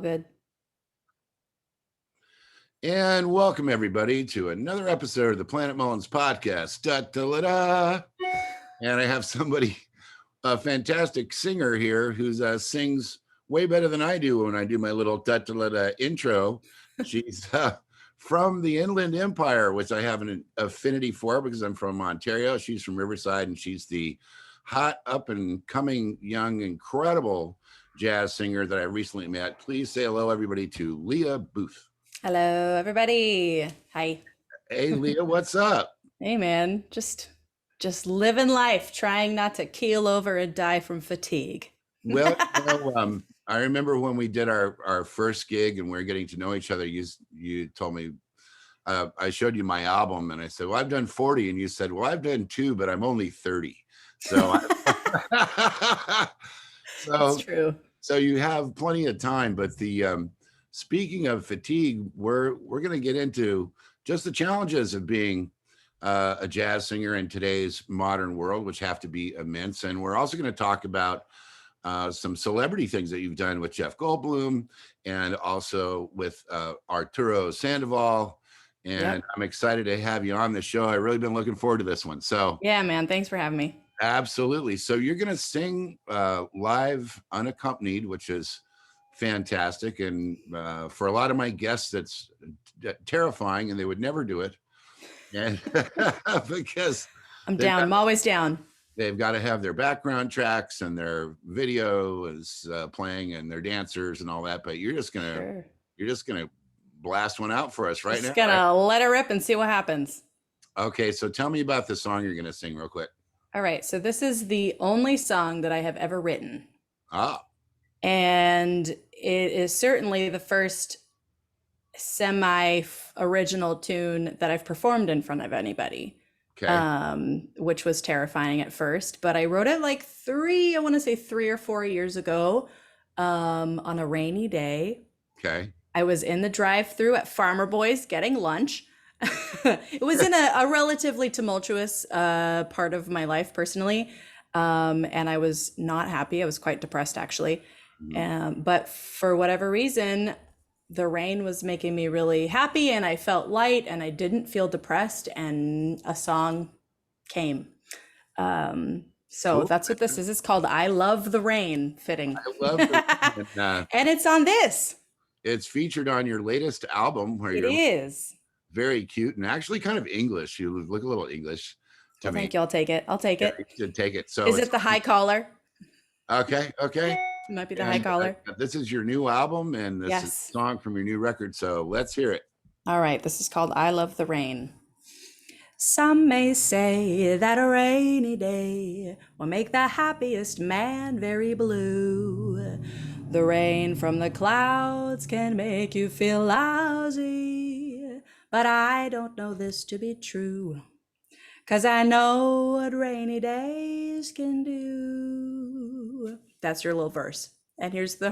Good. And welcome everybody to another episode of the Planetmullins Podcast. Da-da-da-da. And I have somebody, a fantastic singer here who sings way better than I do when I do my little da-da-da-da intro. She's from the Inland Empire, which I have an affinity for because I'm from Ontario. She's from Riverside, and she's the hot, up and coming, young, incredible jazz singer that I recently met. Please say hello, everybody, to Lia Booth. Hello, everybody. Hi. Hey, Lia, what's up? Hey, man. Just living life, trying not to keel over and die from fatigue. Well, I remember when we did our first gig and we were getting to know each other. You told me, I showed you my album, and I said, "Well, I've done 40," and you said, "Well, I've done 2, but I'm only 30." So, That's true. So you have plenty of time. But speaking of fatigue, we're going to get into just the challenges of being a jazz singer in today's modern world, which have to be immense. And we're also going to talk about some celebrity things that you've done with Jeff Goldblum and also with Arturo Sandwall. And yep. I'm excited to have you on the show. I've really been looking forward to this one. So yeah, man, thanks for having me. Absolutely. So you're going to sing live unaccompanied, which is fantastic. And for a lot of my guests, that's terrifying, and they would never do it. And because I'm always down. They've got to have their background tracks and their video is playing and their dancers and all that. But you're just gonna blast one out for us right now. Just gonna let it rip and see what happens. Okay, so tell me about the song you're gonna sing real quick. All right, so this is the only song that I have ever written. And it is certainly the first semi-original tune that I've performed in front of anybody. Okay. Which was terrifying at first, but I wrote it like 3 or 4 years ago, on a rainy day. Okay. I was in the drive-thru at Farmer Boy's getting lunch. It was in a relatively tumultuous part of my life personally, and I was not happy. I was quite depressed, actually. But for whatever reason, the rain was making me really happy, and I felt light, and I didn't feel depressed, and a song came. So that's what this is. It's called "I Love the Rain." Fitting. I love it. And it's on this. It's featured on your latest album, where it is very cute and actually kind of English. You look a little English to me. Thank you. I'll take it. You should take it. So is it the high collar? Okay. It might be the high collar. This is your new album, and this is a song from your new record. So let's hear it. All right. This is called "I Love the Rain." Some may say that a rainy day will make the happiest man very blue. The rain from the clouds can make you feel lousy, but I don't know this to be true, 'cause I know what rainy days can do. That's your little verse. And here's the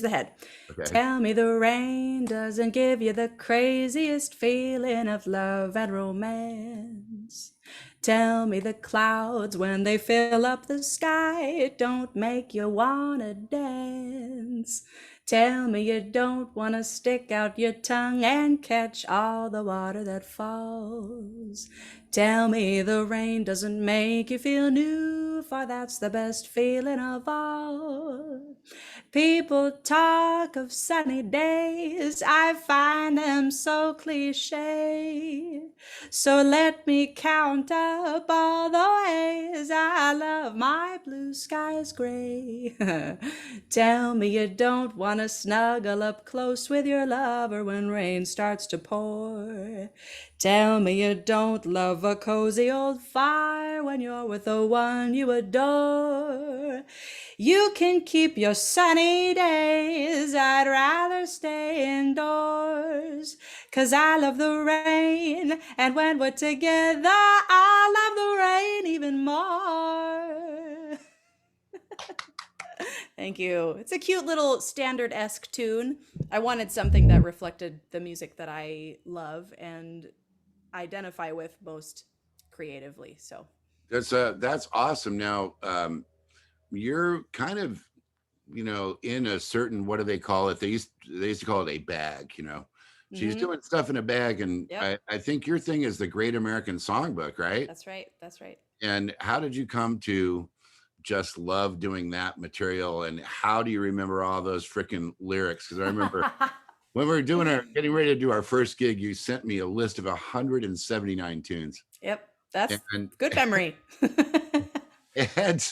head. Okay. Tell me the rain doesn't give you the craziest feeling of love and romance. Tell me the clouds, when they fill up the sky, don't make you wanna dance. Tell me you don't wanna stick out your tongue and catch all the water that falls. Tell me the rain doesn't make you feel new, for that's the best feeling of all. People talk of sunny days, I find them so cliche. So let me count up all the ways I love my blue skies gray. Tell me you don't want to snuggle up close with your lover when rain starts to pour. Tell me you don't love a cozy old fire when you're with the one you adore. You can keep your sunny days, I'd rather stay indoors. 'Cause I love the rain, and when we're together, I love the rain even more. Thank you. It's a cute little standard-esque tune. I wanted something that reflected the music that I love and identify with most creatively. So that's awesome. Now, you're kind of in a certain, what do they call it? They used to call it a bag, She's Mm-hmm. doing stuff in a bag. And Yep. I think your thing is the Great American Songbook, right? That's right. That's right. And how did you come to just love doing that material? And how do you remember all those freaking lyrics? Because I remember when we were getting ready to do our first gig, you sent me a list of 179 tunes. Yep. That's And good memory. and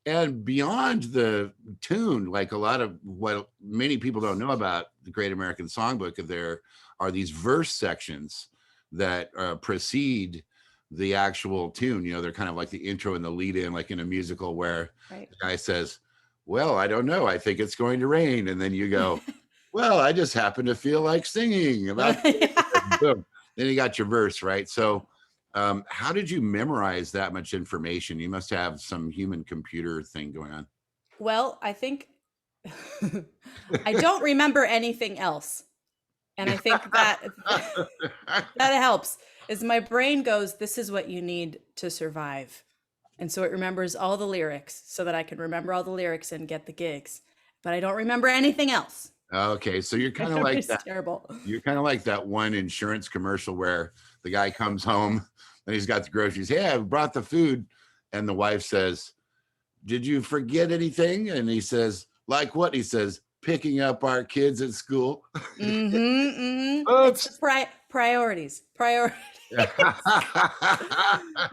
and beyond the tune, like a lot of what many people don't know about the Great American Songbook, there are these verse sections that precede the actual tune. They're kind of like the intro and the lead in, like in a musical, where Right. the guy says, well, I don't know, I think it's going to rain, and then you go, well, I just happen to feel like singing about boom. Then you got your verse, right? So how did you memorize that much information? You must have some human computer thing going on. Well, I think I don't remember anything else. And I think that that helps. Is my brain goes, this is what you need to survive. And so it remembers all the lyrics so that I can remember all the lyrics and get the gigs. But I don't remember anything else. Okay, so you're kind of like that. Terrible. You're kind of like that one insurance commercial where the guy comes home and he's got the groceries. Hey, I brought the food. And the wife says, did you forget anything? And he says, like what? He says, picking up our kids at school. Mm-hmm, mm-hmm. It's priorities.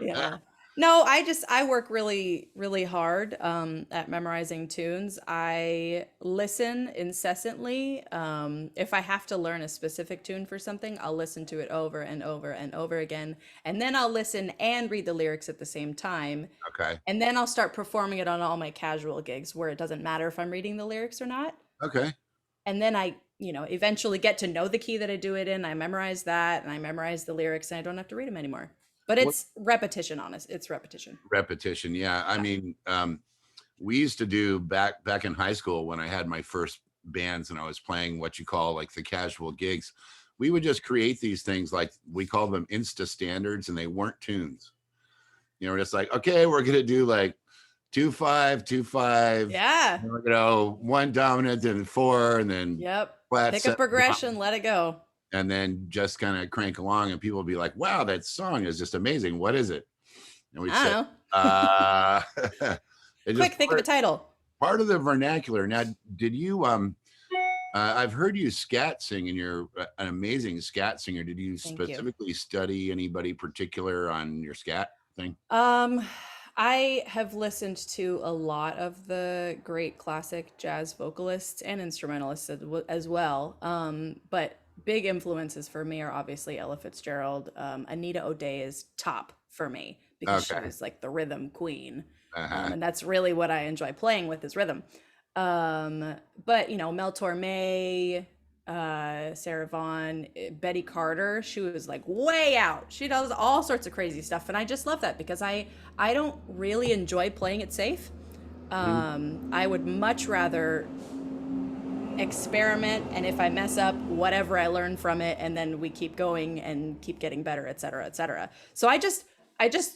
Yeah. No, I work really, really hard at memorizing tunes. I listen incessantly. If I have to learn a specific tune for something, I'll listen to it over and over and over again. And then I'll listen and read the lyrics at the same time. Okay. And then I'll start performing it on all my casual gigs where it doesn't matter if I'm reading the lyrics or not. Okay. And then I, eventually get to know the key that I do it in. I memorize that and I memorize the lyrics and I don't have to read them anymore. But it's repetition, honest. It's repetition. Repetition. Yeah. I mean, we used to do back in high school when I had my first bands and I was playing what you call like the casual gigs. We would just create these things, like we call them Insta standards, and they weren't tunes. Just like, okay, we're going to do like 2-5, 2-5. Yeah. One dominant and 4, and then flat. Pick a progression, let it go. And then just kind of crank along, and people will be like, wow, that song is just amazing. What is it? And we say, quick, think of a title. Part of the vernacular. Now, did you, I've heard you scat sing, and you're an amazing scat singer. Did you specifically study anybody particular on your scat thing? I have listened to a lot of the great classic jazz vocalists and instrumentalists as well. But big influences for me are obviously Ella Fitzgerald. Anita O'Day is top for me because she was like the rhythm queen. And that's really what I enjoy playing with is rhythm. But Mel Torme, Sarah Vaughan, Betty Carter, she was like way out. She does all sorts of crazy stuff. And I just love that because I don't really enjoy playing it safe. I would much rather experiment, and if I mess up, whatever I learn from it, and then we keep going and keep getting better, et cetera. So I just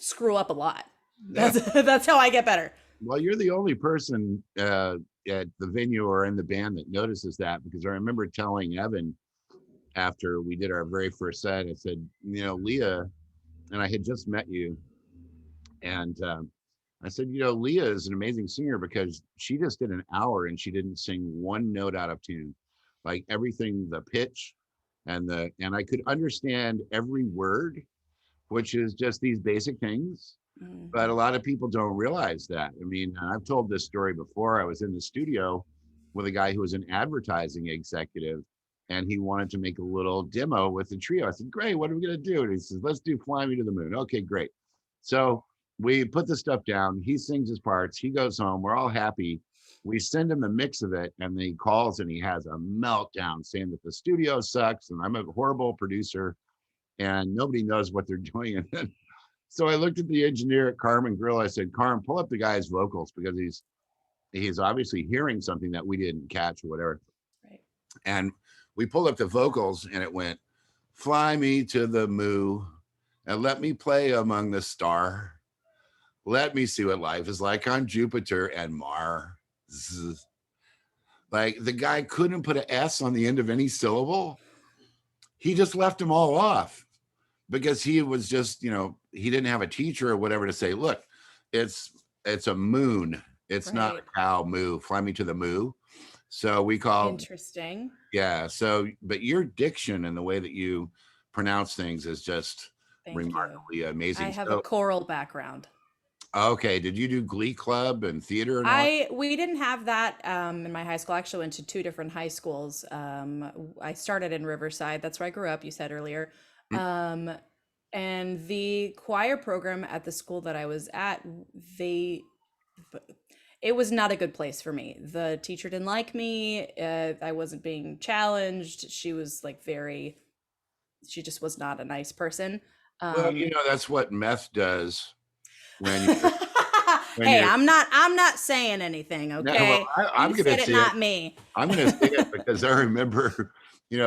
screw up a lot. That's how I get better. Well, you're the only person at the venue or in the band that notices that, because I remember telling Evan after we did our very first set, I said, Lia, and I had just met you, and I said, Lia is an amazing singer because she just did an hour and she didn't sing one note out of tune, like everything, the pitch and I could understand every word, which is just these basic things. But a lot of people don't realize that. I mean, I've told this story before. I was in the studio with a guy who was an advertising executive, and he wanted to make a little demo with the trio. I said, great, what are we going to do? And he says, let's do Fly Me to the Moon. Okay, great. So we put the stuff down. He sings his parts. He goes home. We're all happy. We send him the mix of it, and then he calls and he has a meltdown saying that the studio sucks and I'm a horrible producer and nobody knows what they're doing. So I looked at the engineer at Carmen Grill. I said, Carm, pull up the guy's vocals, because he's obviously hearing something that we didn't catch or whatever. Right. And we pulled up the vocals, and it went, fly me to the moo and let me play among the star. Let me see what life is like on Jupiter and Mars. Like the guy couldn't put an S on the end of any syllable. He just left them all off because he was just, he didn't have a teacher or whatever to say, look, it's a moon. It's not a cow moo. Fly me to the moo. So we call interesting. Yeah. So, but your diction and the way that you pronounce things is just remarkably amazing. I have a choral background. Okay. Did you do Glee Club and theater and all? We didn't have that in my high school. I actually went to 2 different high schools. I started in Riverside. That's where I grew up, you said earlier. And the choir program at the school that I was at, it was not a good place for me. The teacher didn't like me. I wasn't being challenged. She was like she just was not a nice person. Well, that's what meth does when you hey, I'm not saying anything, okay? No, well, I'm going to say it, not me. I'm going to say it because I remember,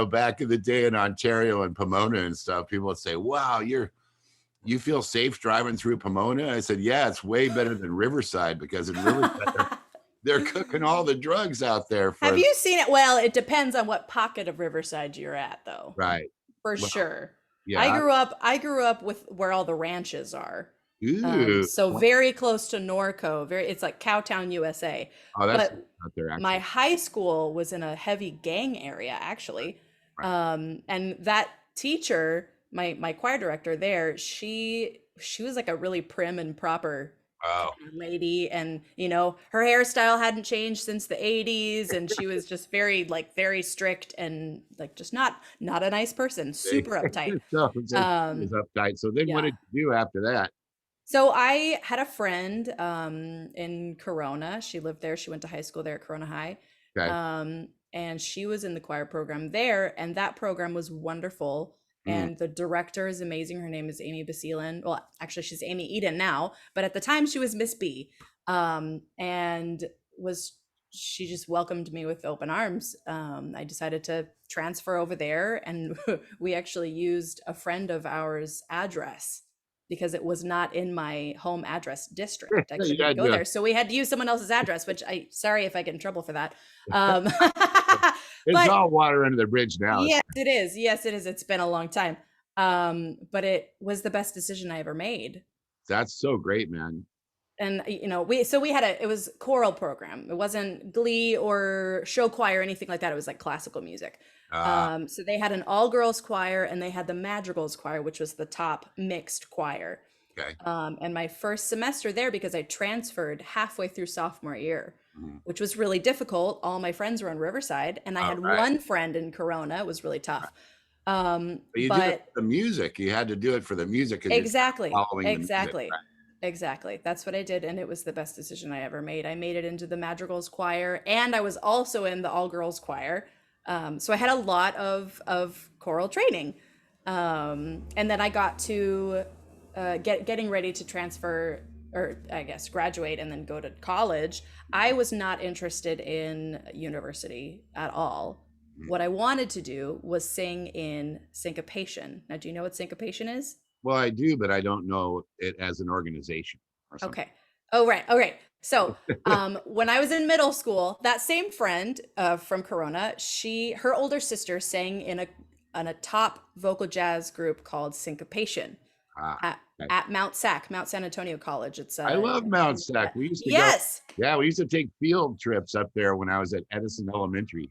back in the day in Ontario and Pomona and stuff, people would say, "Wow, you feel safe driving through Pomona?" I said, "Yeah, it's way better than Riverside because in Riverside they're cooking all the drugs out there." Have you seen it? Well, it depends on what pocket of Riverside you're at, though. Right. For sure. Yeah. I grew up with where all the ranches are. Ooh. So very close to Norco. It's like Cowtown, USA. Oh, that's out there. Actually. My high school was in a heavy gang area, actually. Right. And that teacher, my choir director there, she was like a really prim and proper lady, and her hairstyle hadn't changed since the 80s, and she was just very strict and like just not a nice person, super uptight. Uptight. So then what did you do after that? So I had a friend in Corona. She lived there. She went to high school there at Corona High. Okay. And she was in the choir program there, and that program was wonderful. And the director is amazing. Her name is Amy Basilan. Well, actually, she's Amy Eden now, but at the time she was Miss B. And she just welcomed me with open arms. I decided to transfer over there, and we actually used a friend of ours' address because it was not in my home address district. I couldn't go there. So we had to use someone else's address, which sorry if I get in trouble for that. It's all water under the bridge now. Yes, it is. Yes, it is. It's been a long time. But it was the best decision I ever made. That's so great, man. And, we had it was choral program. It wasn't Glee or show choir or anything like that. It was like classical music. So they had an all girls choir, and they had the madrigals choir, which was the top mixed choir. Okay. And my first semester there, because I transferred halfway through sophomore year, which was really difficult. All my friends were in Riverside, and I had one friend in Corona. It was really tough. But you did it for the music. You had to do it for the music. Exactly. Exactly. Exactly. That's what I did. And it was the best decision I ever made. I made it into the madrigals choir, and I was also in the all girls choir. So I had a lot of choral training. And then I got to getting ready to transfer, or I guess graduate and then go to college. I was not interested in university at all. What I wanted to do was sing in Syncopation. Now, do you know what Syncopation is? Well, I do, but I don't know it as an organization or something. Okay. Oh, right. Okay. So when I was in middle school, that same friend from Corona, her older sister sang in a top vocal jazz group called Syncopation at Mount San Antonio College. I love Mount Sac. We used to we used to take field trips up there when I was at Edison Elementary.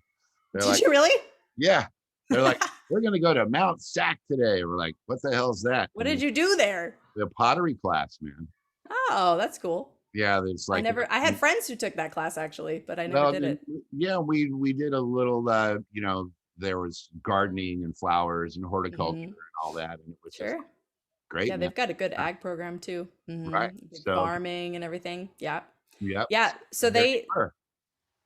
Did you really? Yeah. They're like, we're going to go to Mount Sac today. We're like, what the hell is that? What did you do there? The pottery class, man. Oh, that's cool. Yeah, it's like I had friends who took that class actually, but I never did it. Yeah, we did a little. There was gardening and flowers and horticulture and all that, and it was just great. Yeah, they've got a good ag program too. Right, farming and everything. Yeah. So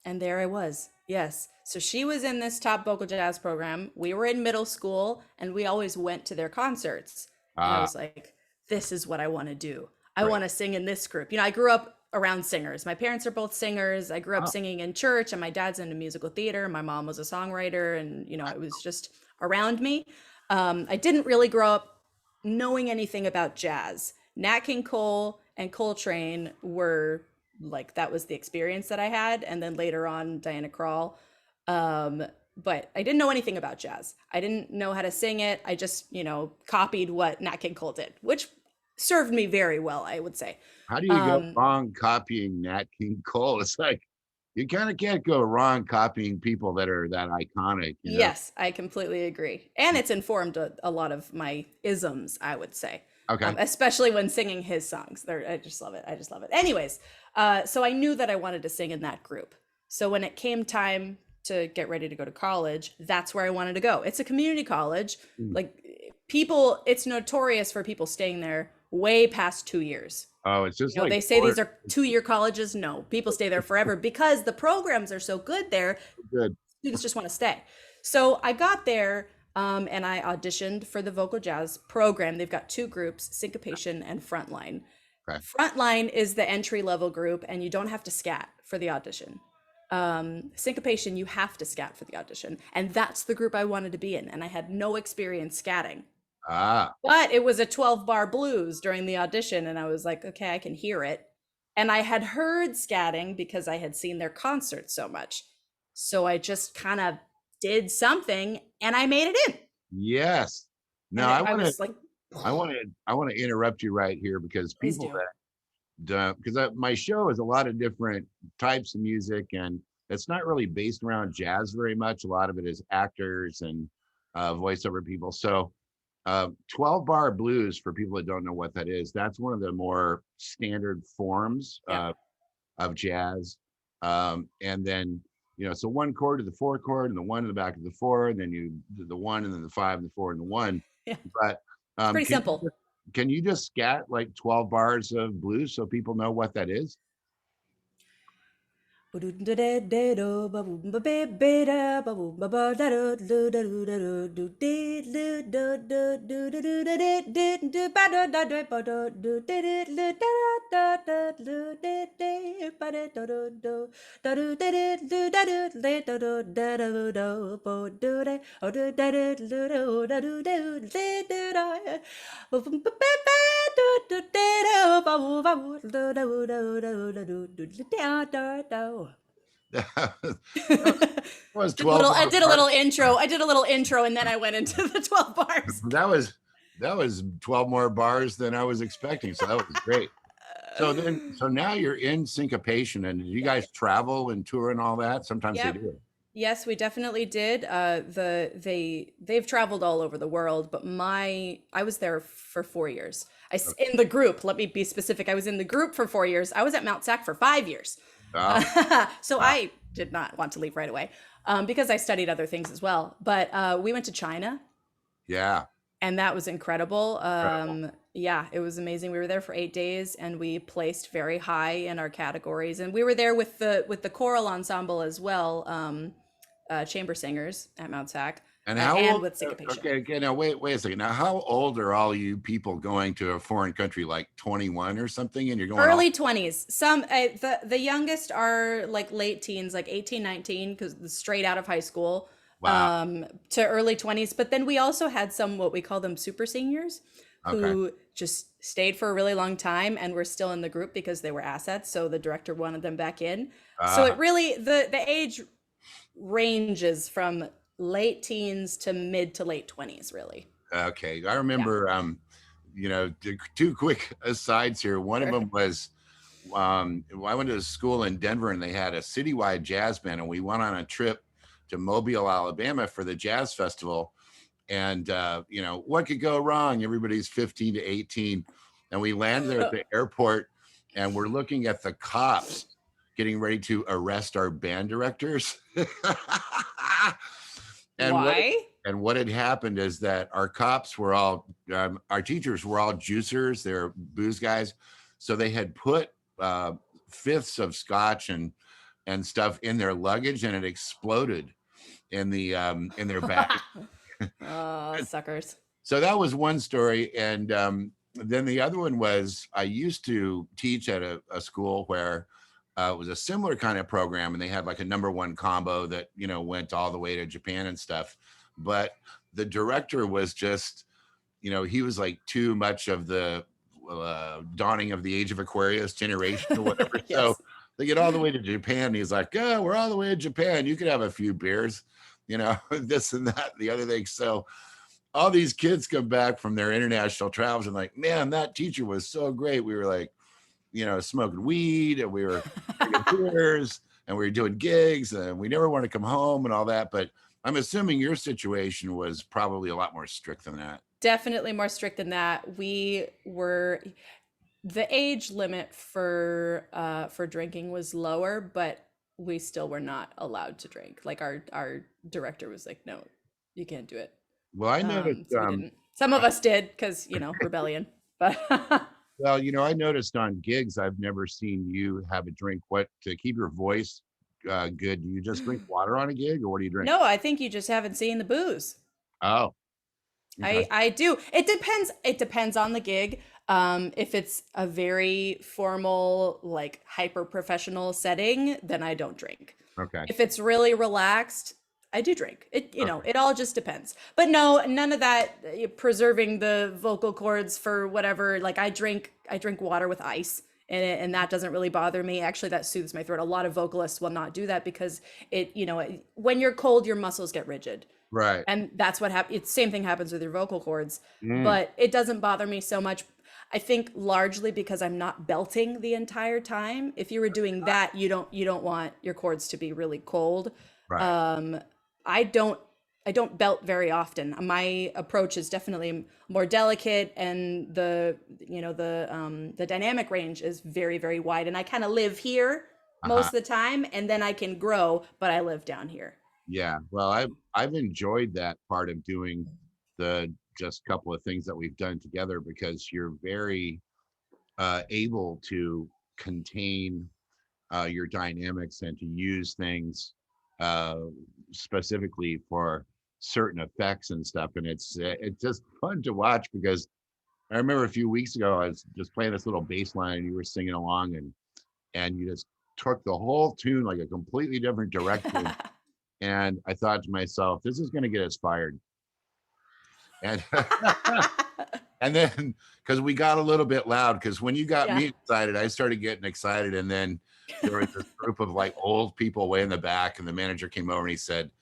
and there I was. Yes. So she was in this top vocal jazz program. We were in middle school, and we always went to their concerts. And I was like, this is what I want to do. I want to sing in this group. I grew up around singers. My parents are both singers. I grew up singing in church, and my dad's into musical theater. My mom was a songwriter, and, it was just around me. I didn't really grow up knowing anything about jazz. Nat King Cole and Coltrane were like that was the experience that I had. And then later on, Diana Krall. But I didn't know anything about jazz. I didn't know how to sing it. I just, copied what Nat King Cole did, which served me very well, I would say. How do you go wrong copying Nat King Cole? It's like, you kind of can't go wrong copying people that are that iconic. Yes, I completely agree. And it's informed a lot of my isms, I would say. Okay. Especially when singing his songs. I just love it. I just love it. Anyways, so I knew that I wanted to sing in that group. So when it came time to get ready to go to college, that's where I wanted to go. It's a community college. Like it's notorious for people staying there way past 2 years. Oh, it's just like they say these are 2-year colleges. No, people stay there forever because the programs are so good there. Good. Students just want to stay. So I got there and I auditioned for the vocal jazz program. They've got 2 groups, Syncopation and Frontline. Okay. Frontline is the entry level group and you don't have to scat for the audition. Syncopation, you have to scat for the audition. And that's the group I wanted to be in. And I had no experience scatting. But it was a 12-bar blues during the audition. And I was like, okay, I can hear it. And I had heard scatting because I had seen their concerts so much. So I just kind of did something and I made it in. Yes. Now I want to interrupt you right here because people because my show is a lot of different types of music and it's not really based around jazz very much. A lot of it is actors and voiceover people. So 12-bar blues, for people that don't know what that is, that's one of the more standard forms of jazz. And then, so 1 chord to the 4 chord and the 1 in the back of the 4, and then you do the 1 and then the 5 and the 4 and the 1. Yeah. But it's pretty simple. Can you just scat like 12 bars of blues so people know what that is? Was 12 I did a little intro and then I went into the 12 bars. That was 12 more bars than I was expecting. So that was great. So now you're in Syncopation, and you guys travel and tour and all that? Sometimes they do. Yes, we definitely did. They've traveled all over the world, but I was there for 4 years. In the group, let me be specific. I was in the group for 4 years. I was at Mount Sac for 5 years. I did not want to leave right away because I studied other things as well. But we went to China. Yeah. And that was incredible. Yeah, it was amazing. We were there for 8 days and we placed very high in our categories. And we were there with the choral ensemble as well, chamber singers at Mount Sac. And how old? With Syncopation. Okay. Now wait a second. Now, how old are all you people going to a foreign country? Like 21 or something, and you're going early 20s. Some the youngest are like late teens, like 18, 19, because straight out of high school. Wow. To early 20s. But then we also had some what we call them super seniors who just stayed for a really long time and were still in the group because they were assets. So the director wanted them back in. So it really the age ranges from late teens to mid to late 20s, really. Okay. I remember, two quick asides here. One of them was, I went to a school in Denver and they had a citywide jazz band, and we went on a trip to Mobile, Alabama for the Jazz Festival. And, what could go wrong? Everybody's 15 to 18. And we landed there at the airport and we're looking at the cops getting ready to arrest our band directors. And why? What had happened is that our cops were all, our teachers were all juicers. They're booze guys. So they had put fifths of scotch and stuff in their luggage, and it exploded in their bag. Oh, suckers. So that was one story. And then the other one was, I used to teach at a school where it was a similar kind of program, and they had like a #1 combo that, went all the way to Japan and stuff. But the director was just, he was like too much of the dawning of the age of Aquarius generation or whatever. Yes. So They get all the way to Japan. And he's like, oh, we're all the way to Japan. You could have a few beers, this and that, and the other thing. So all these kids come back from their international travels and like, man, that teacher was so great. We were like, smoking weed and we were drinking beers and we were doing gigs and we never want to come home and all that. But I'm assuming your situation was probably a lot more strict than that. Definitely more strict than that. The age limit for drinking was lower, but we still were not allowed to drink. Like our director was like, no, you can't do it. Well, I noticed so we didn't. Some of us did because rebellion. But well, I noticed on gigs I've never seen you have a drink. What to keep your voice good? Do you just drink water on a gig, or what do you drink? No, I think you just haven't seen the booze. Oh, okay. I do. It depends. It depends on the gig. If it's a very formal, like hyper professional setting, then I don't drink. Okay. If it's really relaxed, I do drink. It all just depends. But no, none of that preserving the vocal cords for whatever. Like I drink water with ice in it, and that doesn't really bother me. Actually, that soothes my throat. A lot of vocalists will not do that because when you're cold, your muscles get rigid. Right. And that's what happens. It's same thing happens with your vocal cords, but it doesn't bother me so much. I think largely because I'm not belting the entire time. If you were doing that, you don't want your cords to be really cold. Right. I don't belt very often. My approach is definitely more delicate, and the dynamic range is very, very wide. And I kind of live here most of the time, and then I can grow, but I live down here. Yeah. Well, I've enjoyed that part of doing the just couple of things that we've done together, because you're very able to contain your dynamics and to use things specifically for certain effects and stuff. And it's just fun to watch, because I remember a few weeks ago I was just playing this little bass line and you were singing along, and you just took the whole tune like a completely different direction. And I thought to myself, this is going to get us fired. And and then because we got a little bit loud, because when you got me excited, I started getting excited, and then there was this group of like old people way in the back, and the manager came over and he said,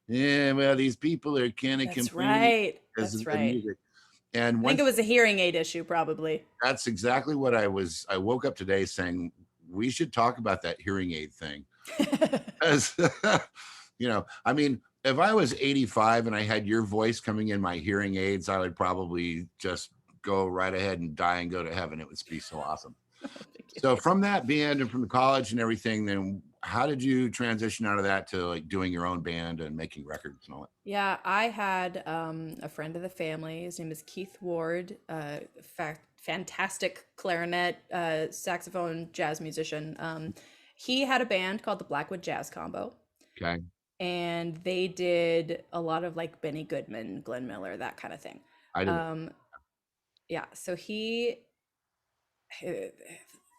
yeah, well, these people are kind of complaining. That's right. And I think it was a hearing aid issue, probably. That's exactly what I woke up today saying, we should talk about that hearing aid thing. Because I mean, if I was 85 and I had your voice coming in my hearing aids, I would probably just go right ahead and die and go to heaven. It would be so awesome. So from that band and from the college and everything, then how did you transition out of that to like doing your own band and making records and all that? Yeah, I had a friend of the family. His name is Keith Ward, fantastic clarinet, saxophone, jazz musician. He had a band called the Blackwood Jazz Combo. Okay. And they did a lot of like Benny Goodman, Glenn Miller, that kind of thing. I did. Yeah. So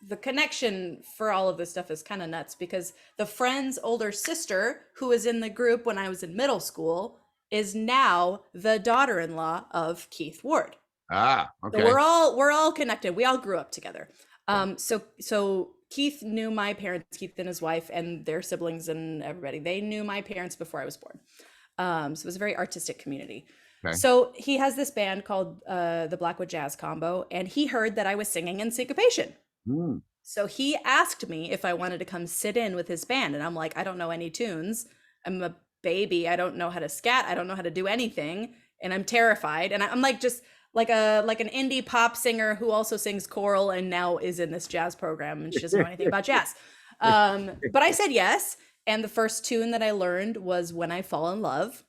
the connection for all of this stuff is kind of nuts, because the friend's older sister, who was in the group when I was in middle school, is now the daughter-in-law of Keith Ward. Ah, okay. So we're all connected. We all grew up together. So Keith knew my parents, Keith and his wife and their siblings and everybody. They knew my parents before I was born. So it was a very artistic community. Okay. So he has this band called the Blackwood Jazz Combo, and he heard that I was singing in Syncopation. So he asked me if I wanted to come sit in with his band, and I'm like, I don't know any tunes. I'm a baby. I don't know how to scat. I don't know how to do anything, and I'm terrified. And I'm like just like an indie pop singer who also sings choral and now is in this jazz program, and she doesn't know anything about jazz. But I said yes, and the first tune that I learned was When I Fall in Love.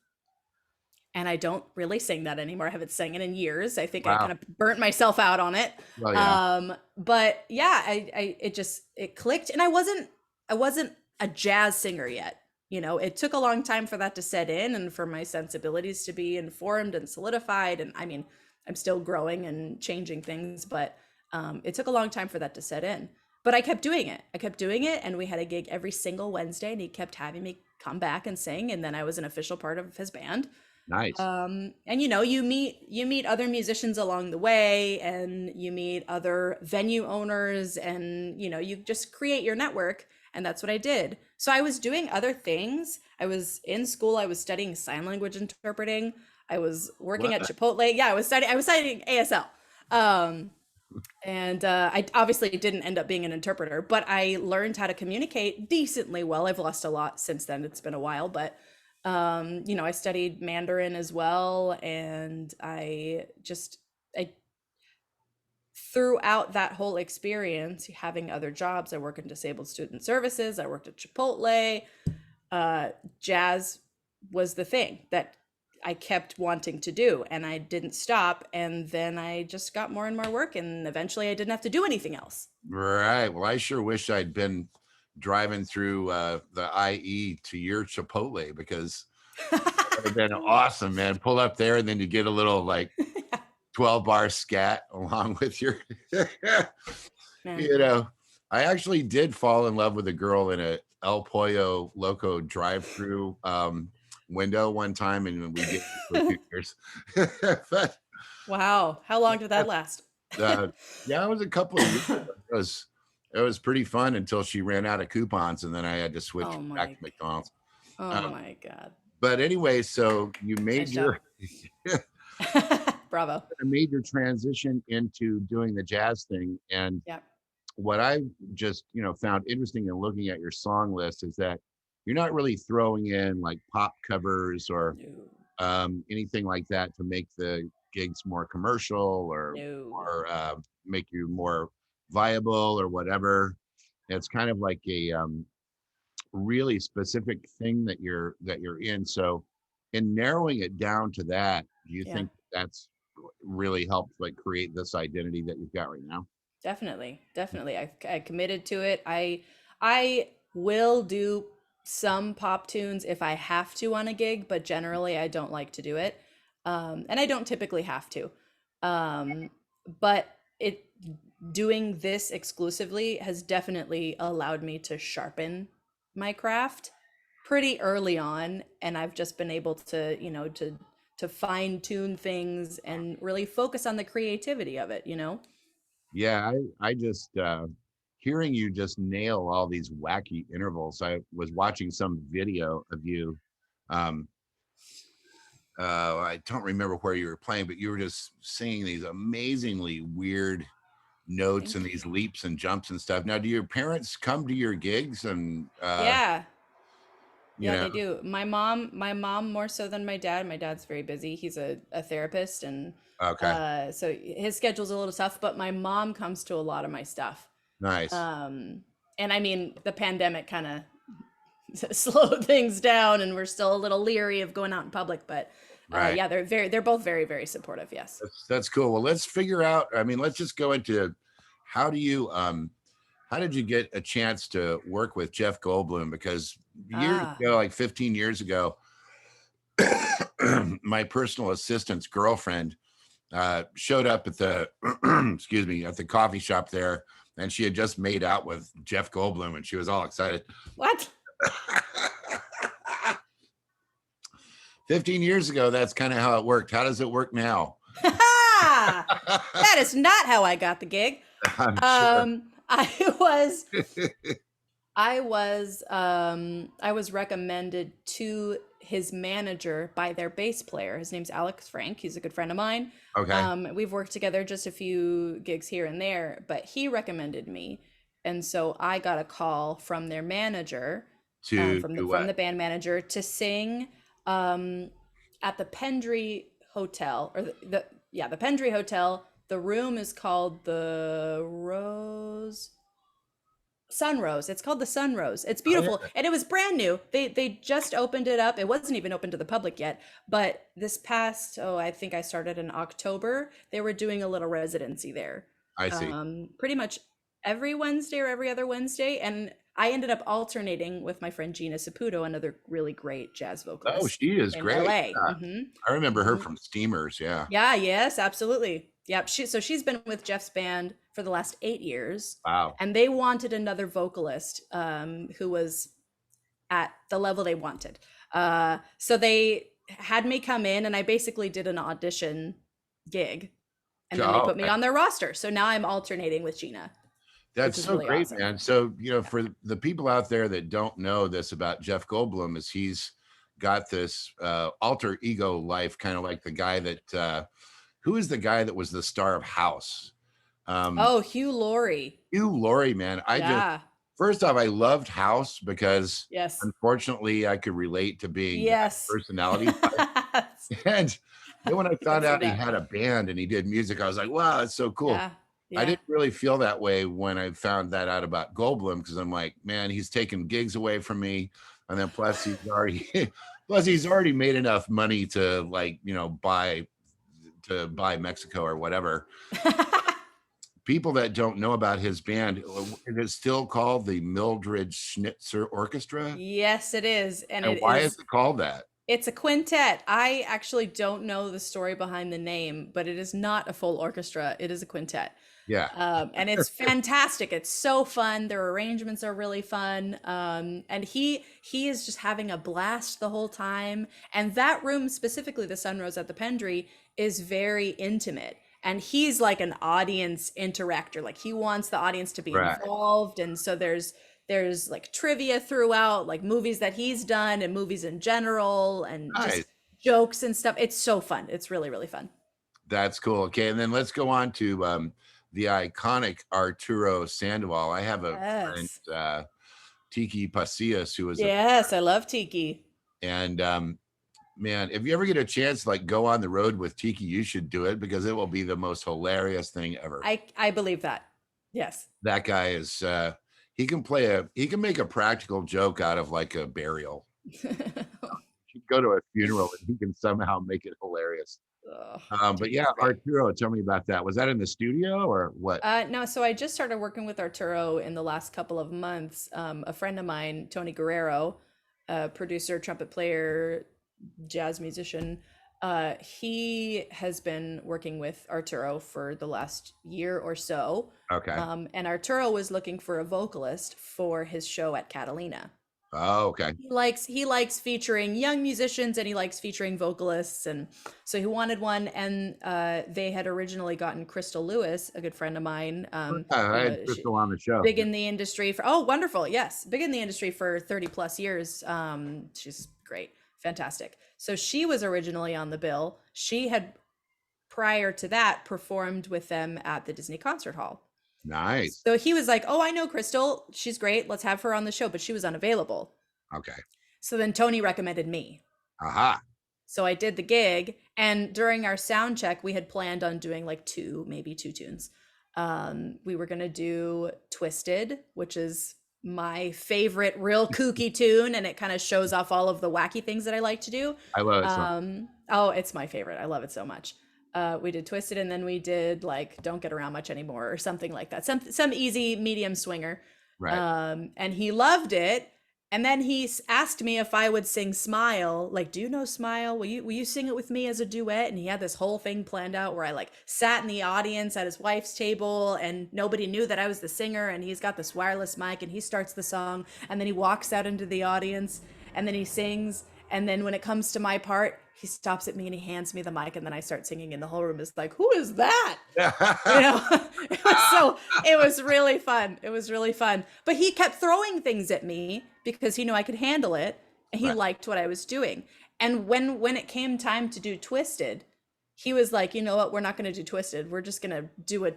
And I don't really sing that anymore. I haven't sang it in years. I think I kind of burnt myself out on it. Oh, yeah. But yeah, it clicked, and I wasn't a jazz singer yet. It took a long time for that to set in and for my sensibilities to be informed and solidified. And I mean, I'm still growing and changing things, but it took a long time for that to set in. But I kept doing it. And we had a gig every single Wednesday, and he kept having me come back and sing. And then I was an official part of his band. Nice. And you meet other musicians along the way, and you meet other venue owners, and you just create your network. And that's what I did. So I was doing other things. I was in school. I was studying sign language interpreting. I was working at What? Chipotle. Yeah, I was studying ASL. And I obviously didn't end up being an interpreter, but I learned how to communicate decently well. I've lost a lot since then. It's been a while, but I studied Mandarin as well, and I throughout that whole experience, having other jobs, I work in disabled student services. I worked at Chipotle. Jazz was the thing that I kept wanting to do, and I didn't stop. And then I just got more and more work, and eventually I didn't have to do anything else. Right. Well, I sure wish I'd been driving through the IE to your Chipotle, because that would have been awesome, man. Pull up there and then you get a little like 12-bar scat along with your, Man. I actually did fall in love with a girl in a El Pollo Loco drive-through window one time, and we did it for 2 years. But Wow. How long did that last? yeah, it was a couple of years. It was pretty fun until she ran out of coupons, and then I had to switch Oh back my, to McDonald's. oh my God. But anyway, so you made Nice job. Bravo. made your transition into doing the jazz thing, and Yep. what I just found interesting in looking at your song list is that you're not really throwing in like pop covers or No. anything like that to make the gigs more commercial or No. make you more viable or whatever. It's kind of like a really specific thing that you're in. So in narrowing it down to that, do you Yeah. think that's really helped like create this identity that you've got right now? Definitely. I committed to it. I will do some pop tunes if I have to on a gig, but generally I don't like to do it. And I don't typically have to. But doing this exclusively has definitely allowed me to sharpen my craft pretty early on, and I've just been able to, to fine tune things and really focus on the creativity of it. Yeah, I just hearing you just nail all these wacky intervals. I was watching some video of you. Um, I don't remember where you were playing, but you were just singing these amazingly weird notes Thank and you. these leaps and jumps and stuff. Now, do your parents come to your gigs and Yeah. you Yeah, know? they do. My mom more so than my dad. My dad's very busy. He's a therapist, and Okay, so his schedule's a little tough, but my mom comes to a lot of my stuff. nice. And I mean, the pandemic kind of slowed things down, and we're still a little leery of going out in public, but Right. yeah, they're both very, very supportive. Yes. That's cool. Well, let's figure out. I mean, let's just go into how do you how did you get a chance to work with Jeff Goldblum? Because years Ah, ago, like 15 years ago, my personal assistant's girlfriend showed up at the excuse me, at the coffee shop there, and she had just made out with Jeff Goldblum, and she was all excited. what? 15 years ago, that's kind of how it worked. How does it work now? That is not how I got the gig. I'm sure. I was recommended to his manager by their bass player. His name's Alex Frank. He's a good friend of mine. Okay. We've worked together just a few gigs here and there, but he recommended me. And so I got a call from their manager, To from do the what? band manager, to sing at the Pendry Hotel, or the Pendry Hotel. The room is called the Sunrose. It's called the Sunrose. It's Oh, yeah. beautiful, and it was brand new. They just opened it up. It wasn't even open to the public yet, but this past, I think I started in October. They were doing a little residency there, I see. pretty much every Wednesday or every other Wednesday, and I ended up alternating with my friend Gina Saputo, another really great jazz Oh, vocalist she is in great. LA. Yeah. I remember her from Steamers. Yeah. Yeah, yes, absolutely. Yep. She's been with Jeff's band for the last 8 years, Wow. and they wanted another vocalist who was at the level they wanted. So they had me come in, and I basically did an audition gig, and then they Oh, put me on their roster. So now I'm alternating with Gina. That's which is so really great, awesome. man. So, for the people out there that don't know this about Jeff Goldblum, is he's got this alter ego life, kind of like the guy that who is the guy that was the star of House? Oh, Hugh Laurie. Hugh Laurie, man. Yeah. First off, I loved House because Yes. unfortunately I could relate to being that Yes. personality type. And then when I I can found see out he that. had a band and he did music, I was like, wow, that's so cool. Yeah. I Yeah. didn't really feel that way when I found that out about Goldblum, because I'm like, man, he's taking gigs away from me. And then plus he's already made enough money to, like, buy Mexico or whatever. People that don't know about his band, it is still called the Mildred Schnitzer Orchestra. Yes, it is. And why is it called that? It's a quintet. I actually don't know the story behind the name, but it is not a full orchestra. It is a quintet. Yeah. And it's fantastic. It's so fun. Their arrangements are really fun. And he is just having a blast the whole time. And that room, specifically the Sunrose at the Pendry, is very intimate. And he's like an audience interactor. Like, he wants the audience to be involved. And so there's like trivia throughout, like movies that he's done and movies in general, and just jokes and stuff. It's so fun. It's really, really fun. That's cool. Okay. And then let's go on to the iconic Arturo Sandwall. I have a friend, Tiki Pasillas, who is I love Tiki. And man, if you ever get a chance to, like, go on the road with Tiki, you should do it, because it will be the most hilarious thing ever. I believe that. Yes. That guy is he can make a practical joke out of, like, a burial. You go to a funeral and he can somehow make it hilarious. But yeah, Arturo, tell me about that. Was that in the studio or what? No, so I just started working with Arturo in the last couple of months. A friend of mine, Tony Guerrero, producer, trumpet player, jazz musician, he has been working with Arturo for the last year or so. Okay. And Arturo was looking for a vocalist for his show at Catalina. Oh, okay. He likes featuring young musicians, and he likes featuring vocalists, and so he wanted one. And they had originally gotten Crystal Lewis, a good friend of mine. I had Crystal on the show. Big in the industry for wonderful, yes, big in the industry for 30 plus years. She's great, fantastic. So she was originally on the bill. She had, prior to that, performed with them at the Disney Concert Hall. Nice. So he was like, oh, I know Crystal. She's great. Let's have her on the show. But she was unavailable. Okay. So then Tony recommended me. Aha. So I did the gig. And during our sound check, we had planned on doing like maybe two tunes. We were going to do Twisted, which is my favorite real kooky tune. And it kind of shows off all of the wacky things that I like to do. I love it. It's my favorite. I love it so much. We did Twisted, and then we did like Don't Get Around Much Anymore or something like that. Some easy medium swinger. Right. And he loved it. And then he asked me if I would sing Smile. Like, do you know Smile? Will you sing it with me as a duet? And he had this whole thing planned out where I like sat in the audience at his wife's table, and nobody knew that I was the singer. And he's got this wireless mic, and he starts the song, and then he walks out into the audience, and then he sings. And then when it comes to my part, he stops at me and he hands me the mic, and then I start singing, and the whole room is like, who is that? It was really fun. It was really fun. But he kept throwing things at me because he knew I could handle it, and he liked what I was doing. And when it came time to do Twisted, he was like, you know what? We're not going to do Twisted. We're just going to do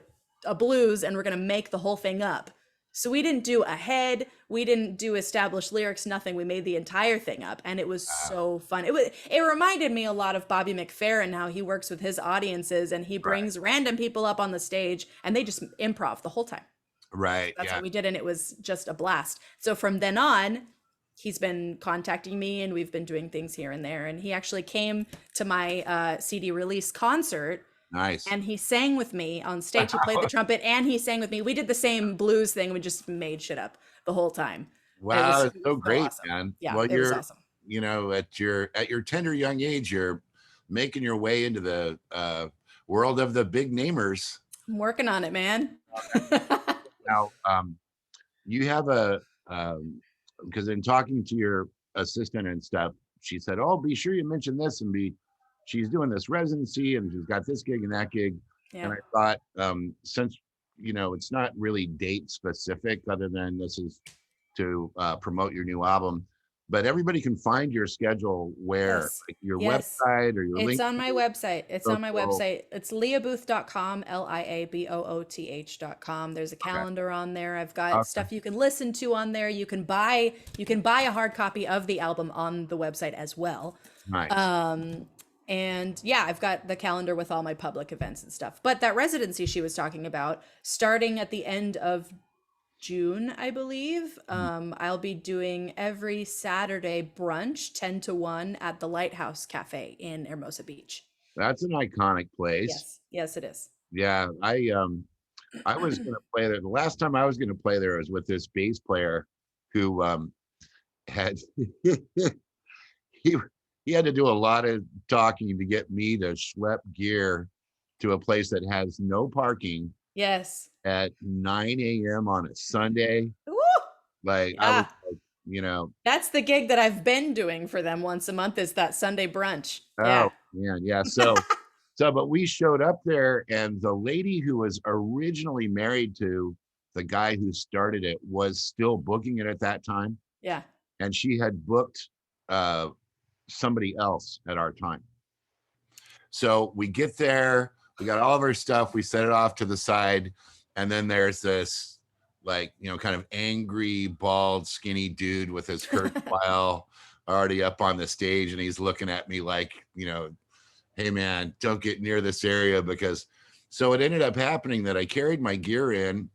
a blues, and we're going to make the whole thing up. So we didn't do a head, we didn't do established lyrics, nothing. We made the entire thing up, and it was so fun. It reminded me a lot of Bobby McFerrin, how he works with his audiences, and he brings random people up on the stage, and they just improv the whole time. Right. That's what we did, and it was just a blast. So from then on, he's been contacting me, and we've been doing things here and there. And he actually came to my CD release concert. Nice. And he sang with me on stage. He played the trumpet, and he sang with me. We did the same blues thing. We just made shit up the whole time. Wow, it's so great, awesome. Man. Yeah, well, it was awesome. At your tender young age, you're making your way into the world of the big namers. I'm working on it, man. Now, you have because in talking to your assistant and stuff, she said, "Oh, be sure you mention this," and she's doing this residency, and she's got this gig and that gig. Yeah. And I thought, since it's not really date specific other than this is to promote your new album, but everybody can find your schedule where, Yes. like your Yes. website or your It's link. on my website. It's on my Social. website. It's liabooth.com, liabooth.com. There's a Okay. calendar on there. I've got Okay. stuff you can listen to on there. You can buy a hard copy of the album on the website as well. Nice. And yeah, I've got the calendar with all my public events and stuff. But that residency she was talking about, starting at the end of June, I believe, I'll be doing every Saturday brunch 10 to 1 at the Lighthouse Cafe in Hermosa Beach. That's an iconic place. Yes. Yes, it is. Yeah, I was going to play there. The last time I was going to play there was with this bass player who had he he had to do a lot of talking to get me to schlep gear to a place that has no parking Yes. at 9 a.m. on a Sunday. Woo! Like I was Yeah. like, That's the gig that I've been doing for them once a month, is that Sunday brunch. Yeah. oh man, yeah. But we showed up there, and the lady who was originally married to the guy who started it was still booking it at that time, Yeah. and she had booked somebody else at our time. So we get there, we got all of our stuff, we set it off to the side, and then there's this kind of angry, bald, skinny dude with his Kurt file already up on the stage, and he's looking at me like, hey man, don't get near this area, because so it ended up happening that I carried my gear in,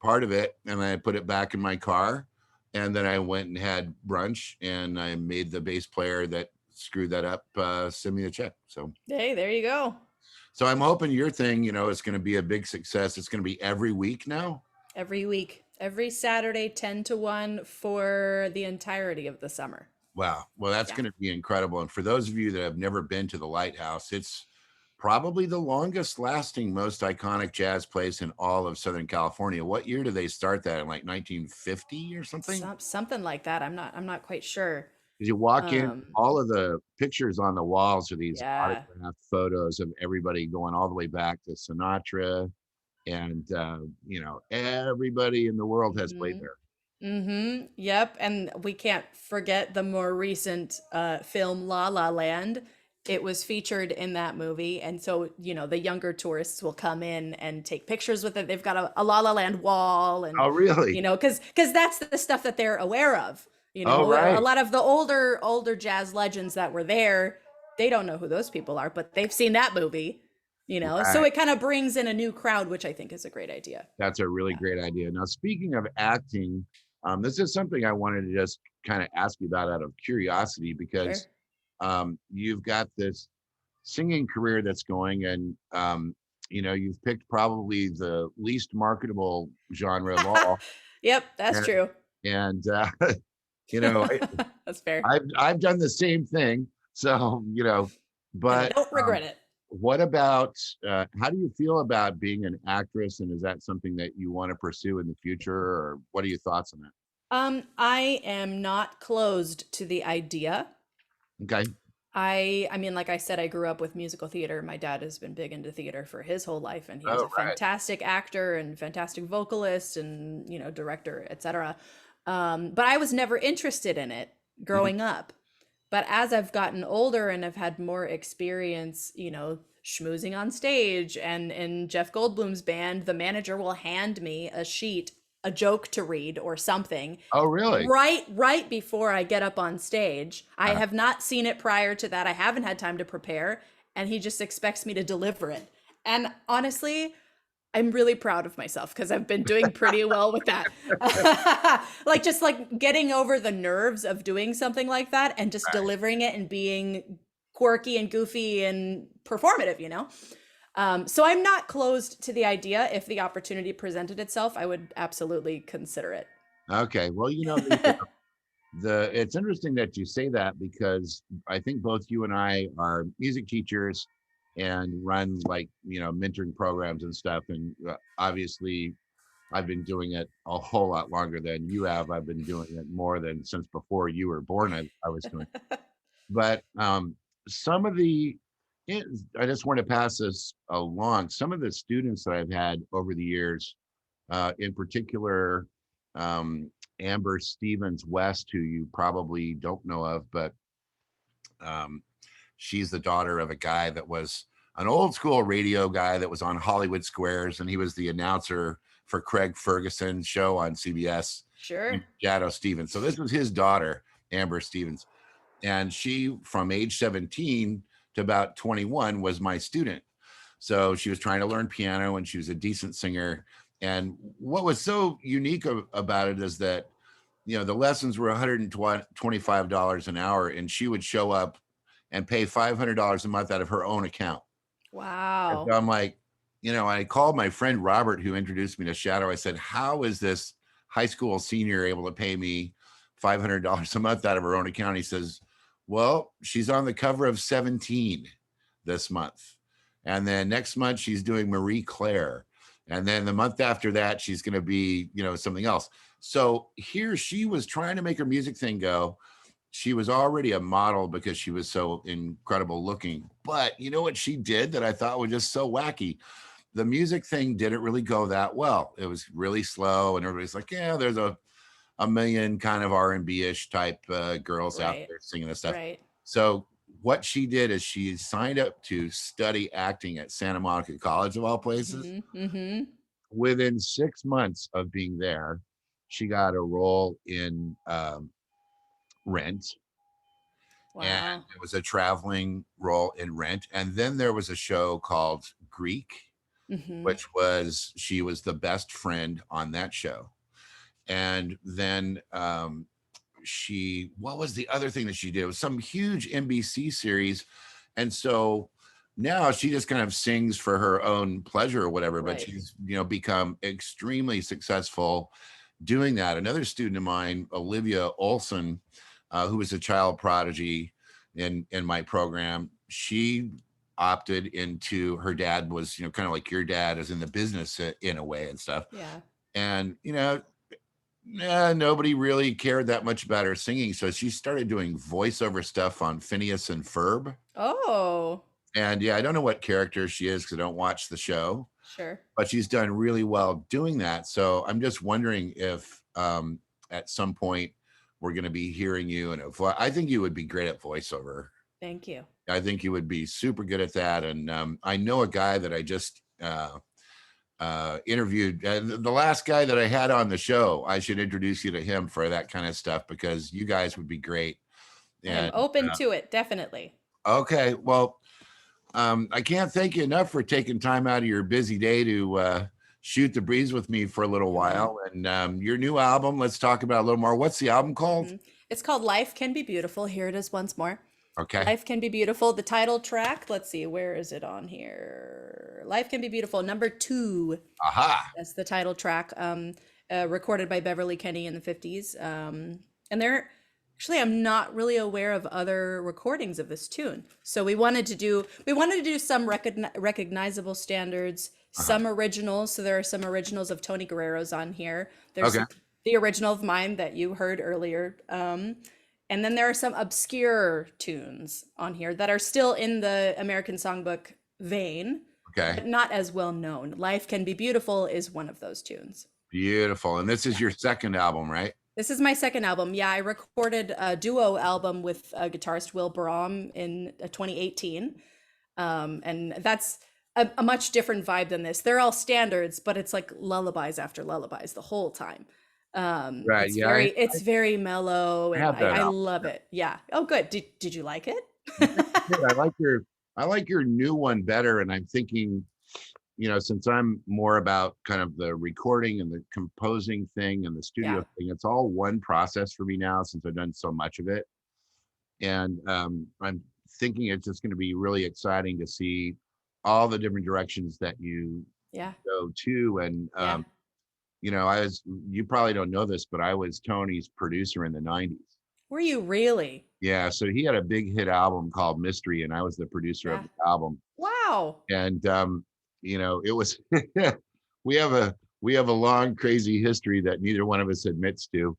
part of it, and I put it back in my car, and then I went and had brunch, and I made the bass player that screwed that up send me a check. So Hey, there you go. so I'm hoping your thing, is going to be a big success. It's going to be every week now. Every week, every Saturday, 10 to 1 for the entirety of the summer. Wow. Well, that's going to be incredible. And for those of you that have never been to the Lighthouse, it's probably the longest lasting, most iconic jazz place in all of Southern California. What year did they start that? In like 1950 or something? Something like that. I'm not quite sure. As you walk in, all of the pictures on the walls are these autographed photos of everybody going all the way back to Sinatra, and everybody in the world has played there. Mm-hmm. Yep. And we can't forget the more recent film La La Land. It was featured in that movie, and so the younger tourists will come in and take pictures with it. They've got a La La Land wall, and oh really? Because that's the stuff that they're aware of. Right. A lot of the older jazz legends that were there, they don't know who those people are, but they've seen that movie. Right. So it kind of brings in a new crowd, which I think is a great idea. That's a really great idea. Now, speaking of acting, this is something I wanted to just kind of ask you about out of curiosity, because you've got this singing career that's going, and you've picked probably the least marketable genre of all. Yep, that's true. And that's fair. I've done the same thing, so but and I don't regret it. What about how do you feel about being an actress, and is that something that you want to pursue in the future, or what are your thoughts on that? I am not closed to the idea. Okay. I mean, like I said, I grew up with musical theater. My dad has been big into theater for his whole life, and he was a fantastic actor and fantastic vocalist and director, etc. But I was never interested in it growing up. But as I've gotten older and I've had more experience, schmoozing on stage, and in Jeff Goldblum's band, the manager will hand me a sheet, a joke to read or something. Oh, really? Right before I get up on stage. I have not seen it prior to that. I haven't had time to prepare, and he just expects me to deliver it. And honestly, I'm really proud of myself because I've been doing pretty well with that. just getting over the nerves of doing something like that and just delivering it and being quirky and goofy and performative, So I'm not closed to the idea. If the opportunity presented itself, I would absolutely consider it. Okay. Well, it's interesting that you say that, because I think both you and I are music teachers and run mentoring programs and stuff. And obviously I've been doing it a whole lot longer than you have. I've been doing it more than since before you were born. I was doing it. But some of I just want to pass this along. Some of the students that I've had over the years in particular, Amber Stevens West, who you probably don't know of, but she's the daughter of a guy that was an old school radio guy that was on Hollywood Squares, and he was the announcer for Craig Ferguson's show on CBS. Sure. Jado Stevens. So this was his daughter, Amber Stevens. And she, from age 17 to about 21, was my student. So she was trying to learn piano, and she was a decent singer. And what was so unique about it is that, you know, the lessons were $125 an hour, and she would show up and pay $500 a month out of her own account. Wow. And so I'm like, you know, I called my friend Robert, who introduced me to Shadow. I said, how is this high school senior able to pay me $500 a month out of her own account? He says, well, she's on the cover of 17 this month. And then next month she's doing Marie Claire. And then the month after that, she's going to be, you know, something else. So here she was trying to make her music thing go. She was already a model because she was so incredible looking. But you know what she did that I thought was just so wacky? The music thing didn't really go that well. It was really slow, and everybody's like, yeah, there's a million kind of R&B-ish type girls out there singing this stuff. Right. So what she did is she signed up to study acting at Santa Monica College, of all places. Mm-hmm. Within 6 months of being there, she got a role in Rent. Wow. And it was a traveling role in Rent. And then there was a show called Greek, which was, she was the best friend on that show. And then what was the other thing that she did? It was some huge NBC series. And so now she just kind of sings for her own pleasure or whatever, but she's, you know, become extremely successful doing that. Another student of mine, Olivia Olson, who was a child prodigy in my program, she opted into, her dad was, you know, kind of like your dad is in the business in a way and stuff. Yeah. And, you know, nobody really cared that much about her singing. So she started doing voiceover stuff on Phineas and Ferb. Oh. And yeah, I don't know what character she is because I don't watch the show. Sure. But she's done really well doing that. So I'm just wondering if at some point we're going to be hearing you. And I think you would be great at voiceover. Thank you. I think you would be super good at that. And I know a guy that I just interviewed. The last guy that I had on the show, I should introduce you to him for that kind of stuff because you guys would be great. And I'm open to it, definitely. Okay. Well, I can't thank you enough for taking time out of your busy day to shoot the breeze with me for a little while. And your new album, let's talk about it a little more. What's the album called? It's called Life Can Be Beautiful. Here it is once more. Okay. Life Can Be Beautiful. The title track, let's see, where is it on here? Life Can Be Beautiful, number 2. Aha. That's the title track, recorded by Beverly Kenny in the 50s. And actually, I'm not really aware of other recordings of this tune. So we wanted to do some recognizable standards, some originals. So there are some originals of Tony Guerrero's on here. There's the original of mine that you heard earlier. And then there are some obscure tunes on here that are still in the American Songbook vein, but not as well known. Life Can Be Beautiful is one of those tunes. Beautiful. And this is your second album, right? This is my second album. Yeah, I recorded a duo album with guitarist Will Brahm in 2018. And that's a much different vibe than this. They're all standards, but it's like lullabies after lullabies the whole time. Right. It's very mellow, and I love it. Yeah. Oh, good. Did you like it? I like your new one better. And I'm thinking, you know, since I'm more about kind of the recording and the composing thing and the studio thing, it's all one process for me now since I've done so much of it. And I'm thinking it's just going to be really exciting to see all the different directions that you go to. And you know, you probably don't know this, but I was Tony's producer in the 90s. Were you really? Yeah. So he had a big hit album called Mystery, and I was the producer of the album. Wow. And, you know, it was, we have a long, crazy history that neither one of us admits to.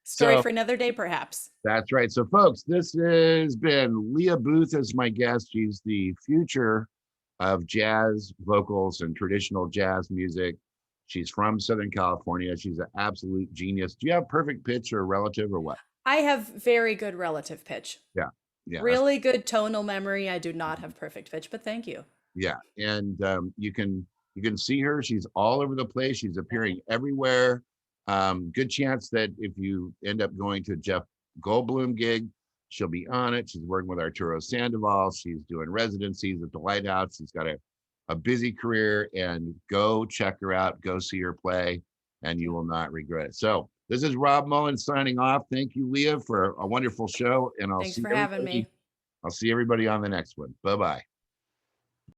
Story for another day, perhaps. That's right. So folks, this has been Lia Booth as my guest. She's the future of jazz vocals and traditional jazz music. She's from Southern California. She's an absolute genius. Do you have perfect pitch or a relative or what? I have very good relative pitch. Yeah. Yeah. Really good tonal memory. I do not have perfect pitch, but thank you. Yeah. And you can see her. She's all over the place. She's appearing everywhere. Good chance that if you end up going to a Jeff Goldblum gig, she'll be on it. She's working with Arturo Sandwall. She's doing residencies at the Lighthouse. She's got a busy career, and go check her out. Go see her play, and you will not regret it. So this is Rob Mullins signing off. Thank you, Lia, for a wonderful show. And Thanks for having me. I'll see everybody on the next one. Bye-bye.